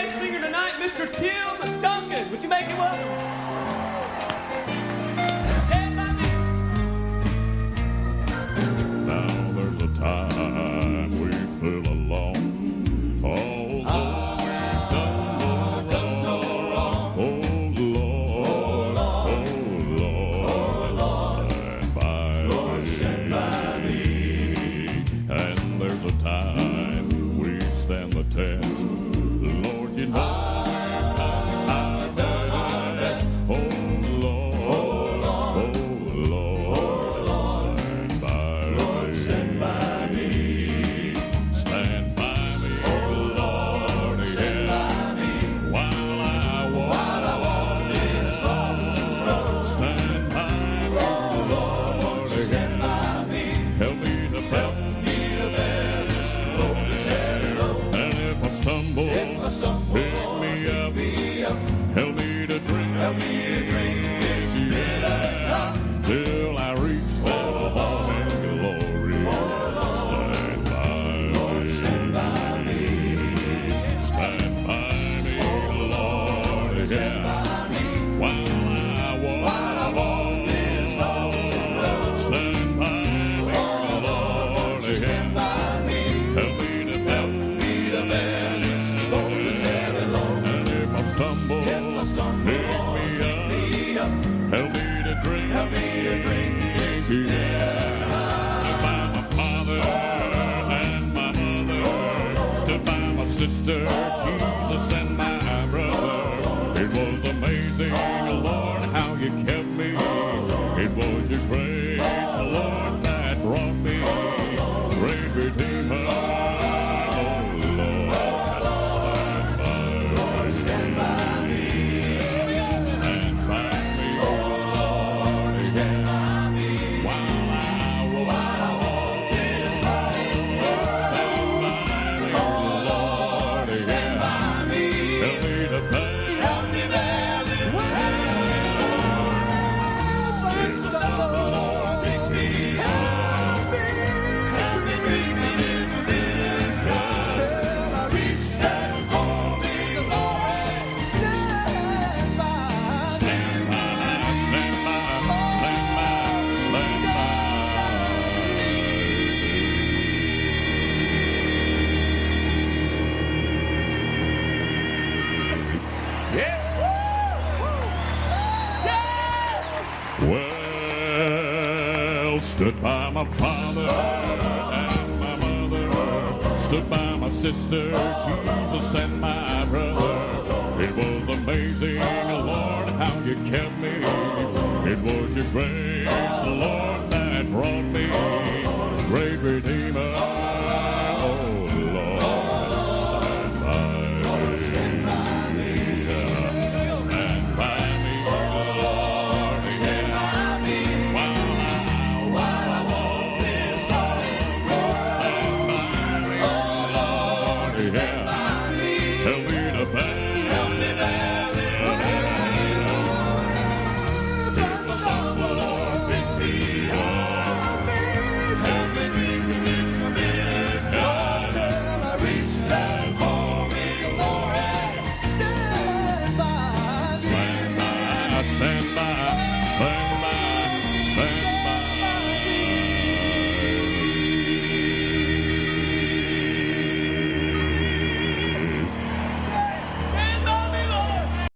bass singer tonight, Mr. Tim Duncan. Would you make him welcome? Stand by me. Now there's a time we feel alone. Although we've done no wrong. Oh Lord, stand by me. And there's a time we stand the test. Lord, you know I've done my best. Oh Lord, stand by me. Stand by me, Lord, stand by me. While I walk this lonesome road. Stand by me, Lord, stand by me. Help me to bear this load that's heavy load. And if I stumble, pick me up. Help me to drink this bitter cup till I reach the home in glory. Stand by me. Stand by me, Lord, yeah. While I walk this lonesome road. Stand by me, Lord, yeah. Help me to bear this load that's heavy load. And if I stumble, pick me up. Help me to drink this beer. Stood by my father and my mother. Stood by my sister, Jesus and my brother. It was amazing, Lord, how you kept me. It was your grace, Lord, that brought me. Great Redeemer, oh Lord, stand by me. Stand by me, oh Lord, stand by me. While I walk this lonesome road. Stand by me, oh Lord, stand by me. Help me to bear this heavy load. If I stumble, pick me up. Help me drink this bitter cup till I reach that home in glory. Stand by. Well, stood by my father and my mother. Stood by my sister, Jesus and my brother. It was amazing, Lord, how you kept me. It was your grace, Lord, that brought me. Great Redeemer,